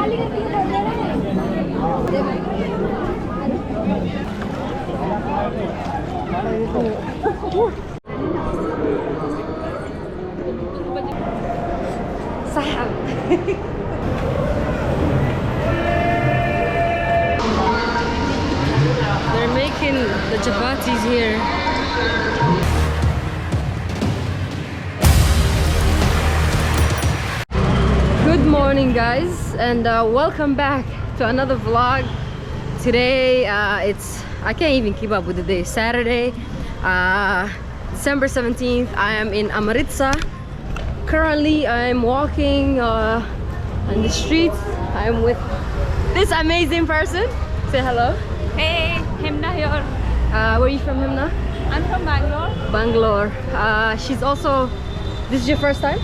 They're making the chapatis here. Good morning, guys, and welcome back to another vlog. Today I can't even keep up with the day. Saturday, December 17th. I am in Amritsar. Currently I'm walking on the streets. I'm with this amazing person. Say hello. Hey, Himna here. Where are you from, Himna? I'm from Bangalore. Bangalore. She's also, this is your first time?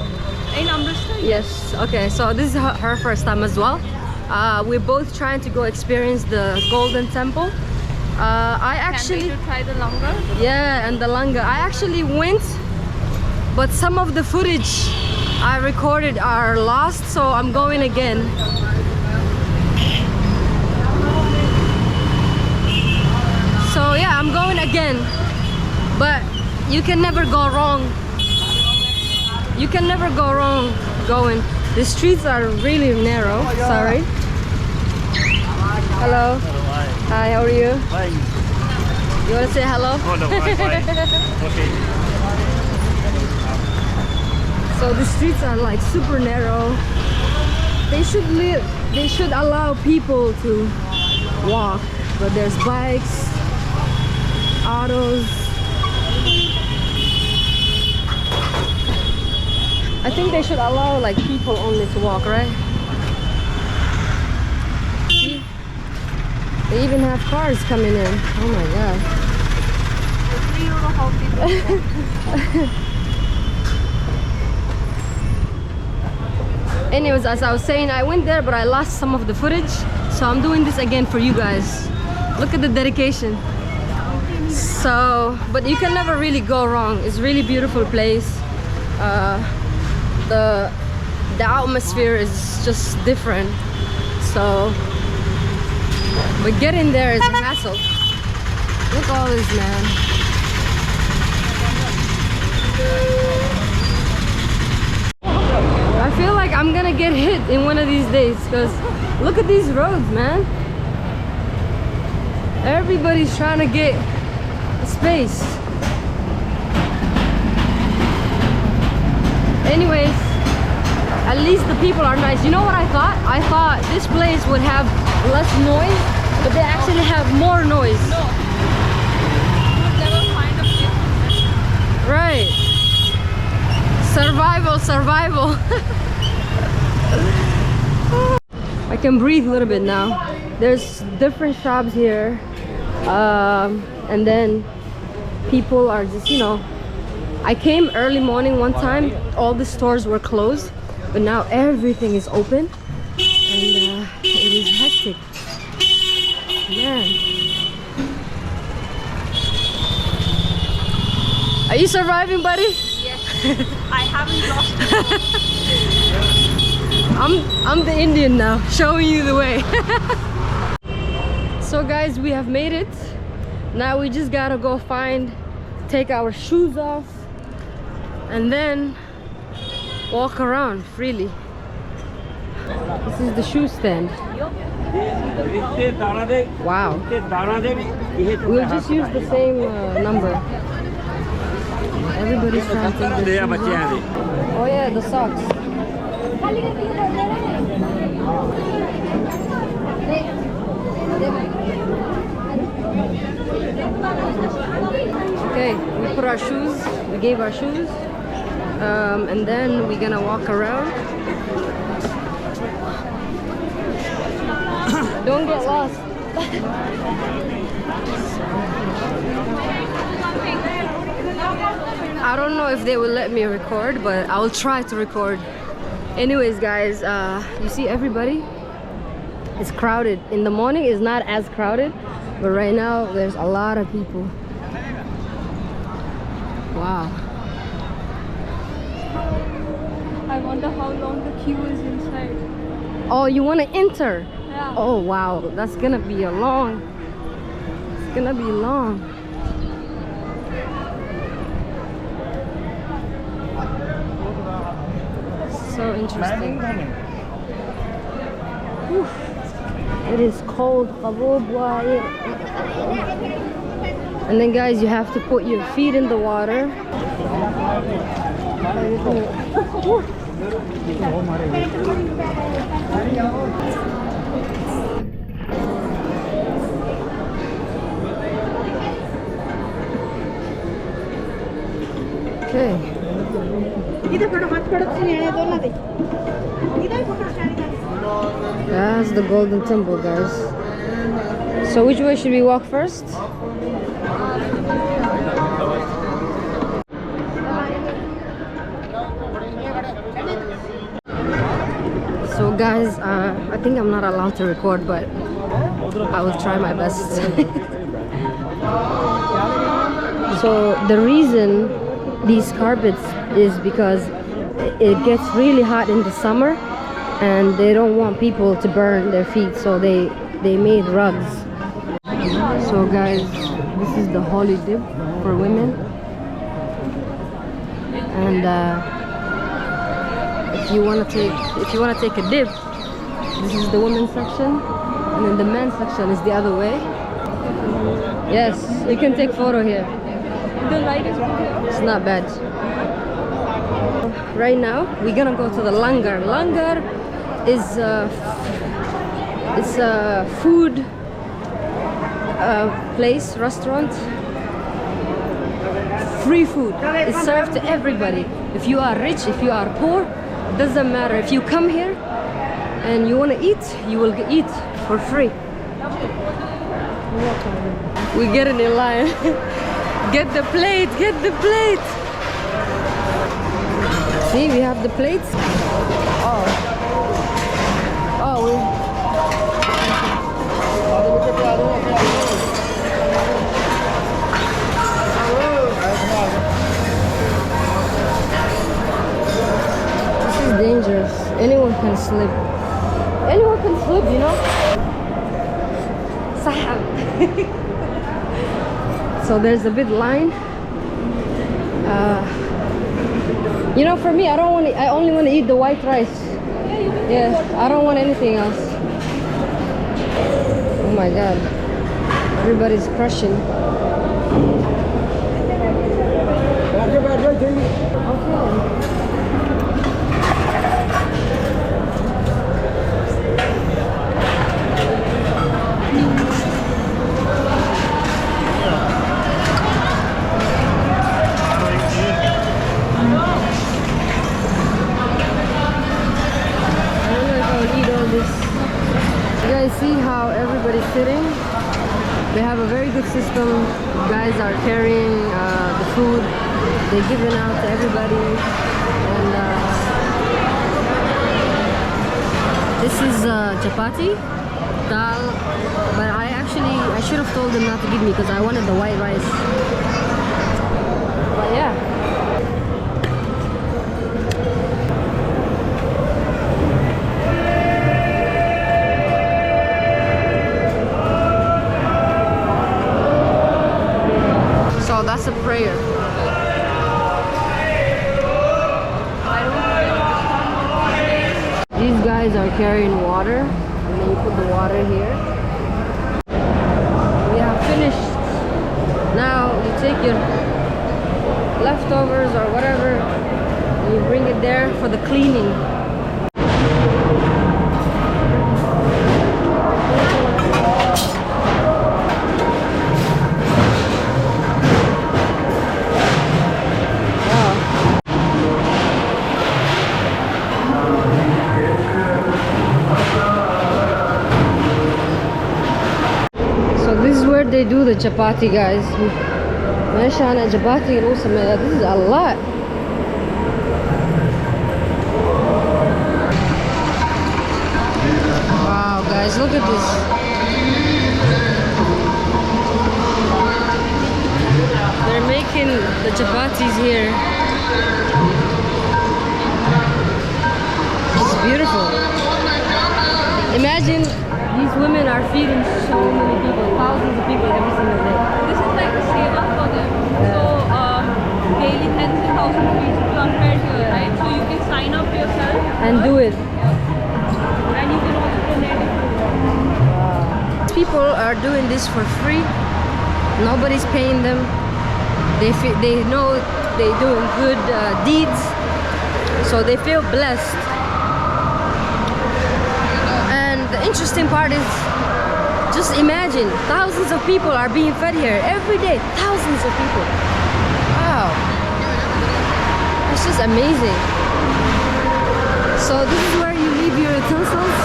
In Amritsar? Yes. Okay, so this is her first time as well. We're both trying to go experience the Golden Temple. I actually... Can't wait to try the langar. Yeah, and the langar. I actually went, but some of the footage I recorded are lost, so I'm going again. So yeah, I'm going again, but you can never go wrong. You can never go wrong going. The streets are really narrow. Sorry. Hello. Hi, how are you? Fine. You want to say hello? Oh, no, I'm fine. Okay. So the streets are like super narrow. They should allow people to walk, but there's bikes, autos. I think they should allow like people only to walk, right? See? They even have cars coming in. Oh my god. You know how people Anyways, as I was saying, I went there but I lost some of the footage, so I'm doing this again for you guys. Look at the dedication. So, but you can never really go wrong. It's a really beautiful place. The atmosphere is just different. So, but getting there is a hassle. Look at all this, man. I feel like I'm gonna get hit in one of these days because look at these roads, man. Everybody's trying to get space. Anyways, at least the people are nice. You know what I thought? I thought this place would have less noise, but they actually have more noise. No. You would never find a place. Right. Survival, survival. I can breathe a little bit now. There's different shops here. And then people are just, you know, I came early morning one time, all the stores were closed, but now everything is open and it is hectic. Man. Are you surviving, buddy? Yes. I haven't lost it. I'm the Indian now, showing you the way. So guys, we have made it. Now we just gotta go take our shoes off and then walk around freely. This is the shoe stand. Wow. We'll just use the same number. Everybody's trying to take their shoes off. Oh yeah, the socks. Okay, we put our shoes, we gave our shoes, and then we're gonna walk around. Don't get lost. I don't know if they will let me record, but I will try to record. Anyways, guys, you see everybody? It's crowded. In the morning it's not as crowded, but right now there's a lot of people. Wow. I wonder how long the queue is inside. Oh, you want to enter? Yeah. Oh wow, that's gonna be a long. It's gonna be long. So interesting. Whew. It is cold. And then guys, you have to put your feet in the water. Okay. That's the Golden Temple, guys. So which way should we walk first? So guys, I think I'm not allowed to record, but I will try my best. So the reason these carpets is because it gets really hot in the summer and they don't want people to burn their feet, so they made rugs. So guys, this is the holy dip for women, and if you want to take a dip, this is the women's section, and then the men's section is the other way. Yes, you can take photo here. The light is It's not bad. Right now we're gonna go to the langar. Langar is it's a food place, restaurant. Free food. It's served to everybody. If you are rich, if you are poor, doesn't matter. If you come here and you want to eat, you will eat for free. We're getting in line. Get the plate, get the plate. See, we have the plates. Oh. Oh, this is dangerous. Anyone can slip. Anyone can slip, you know? Sahab. So there's a big line. You know, for me, I only want to eat the white rice. Yeah, I don't want anything else. Oh my god. Everybody's crushing. Okay. See how everybody's sitting. They have a very good system. Guys are carrying the food. They're giving out to everybody. And this is chapati, dal. But I should have told them not to give me because I wanted the white rice. But yeah. So that's a prayer. These guys are carrying water, and then you put the water here. We have finished. Now you take your leftovers or whatever, and you bring it there for the cleaning. They do the chapati, guys. Chapati, this is a lot. Wow, guys, look at this. They're making the chapatis here. It's beautiful. Imagine these women are feeding so many people, thousands of people every single day. This is like a seva for them. So daily 10,000 rupees transferred here, right? So you can sign up yourself And do it. and you can also donate it. People are doing this for free. Nobody's paying them. They know they're doing good deeds, so they feel blessed. And the interesting part is, just imagine, thousands of people are being fed here every day. Thousands of people. Wow. It's just amazing. So this is where you leave your utensils.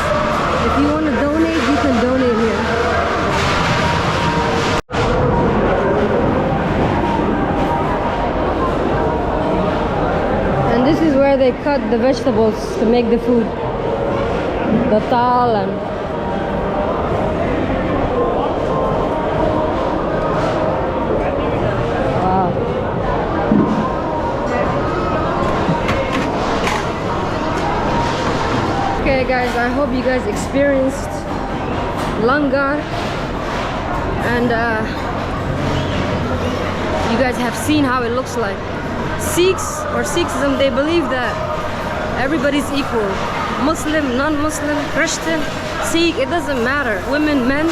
If you want to donate, you can donate here. And this is where they cut the vegetables to make the food. The tal and wow. Okay guys, I hope you guys experienced langar and you guys have seen how it looks like. Sikhs or Sikhism, they believe that everybody's equal. Muslim, non-Muslim, Christian, Sikh, it doesn't matter. Women, men.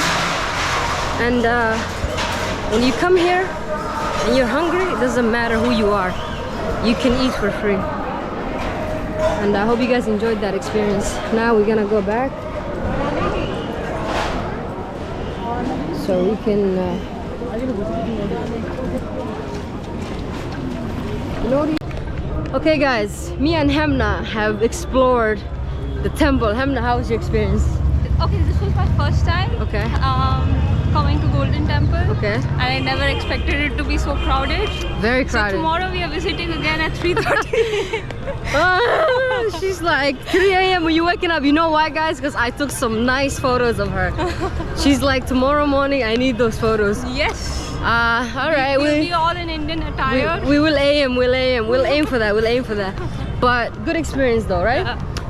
And when you come here and you're hungry, it doesn't matter who you are. You can eat for free. And I hope you guys enjoyed that experience. Now we're gonna go back so we can okay guys, me and Hemna have explored the temple. Hemna, how was your experience? Okay, this was my first time Okay. coming to Golden Temple. Okay. And I never expected it to be so crowded. Very So crowded. tomorrow we are visiting again at 3:30. She's like 3 a.m. when you waking up. You know why guys? Because I took some nice photos of her. She's like, tomorrow morning I need those photos. Yes. Alright, We'll be all in Indian attire. we will aim, we'll aim for that, we'll aim for that. But good experience though, right?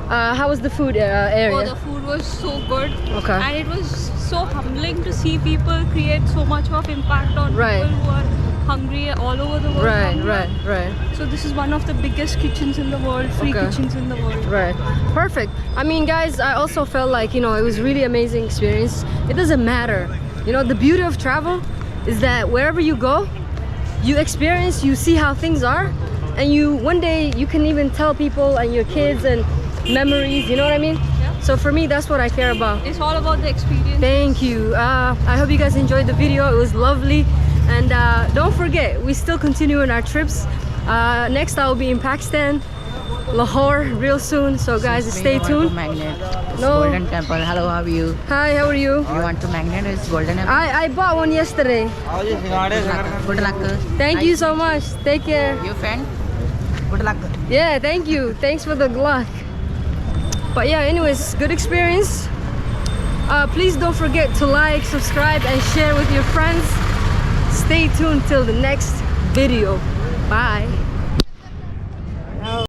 How was the food area? Oh, the food was so good. Okay. And it was so humbling to see people create so much of impact on Right. people who are hungry all over the world. Right, hungry. right. So this is one of the biggest kitchens in the world, free Okay. kitchens in the world. Right, perfect. I mean guys, I also felt like, you know, it was really amazing experience. It doesn't matter, you know, the beauty of travel is that wherever you go, you experience, you see how things are, and you one day you can even tell people and your kids and memories, you know what I mean? Yeah. So for me, that's what I care about. It's all about the experience. Thank you. I hope you guys enjoyed the video. It was lovely. And don't forget, we still continue in our trips. Next I will be in Pakistan, Lahore real soon. So guys, stay tuned. Magnet. It's No. Golden Temple. Hello, how are you? Hi, how are you? You want to magnet? It's Golden Temple. I bought one yesterday. Good luck. Thank you so much. Take care. Your friend? Good luck. Yeah, thank you. Thanks for the luck. But yeah, anyways, good experience. Please don't forget to like, subscribe, and share with your friends. Stay tuned till the next video. Bye.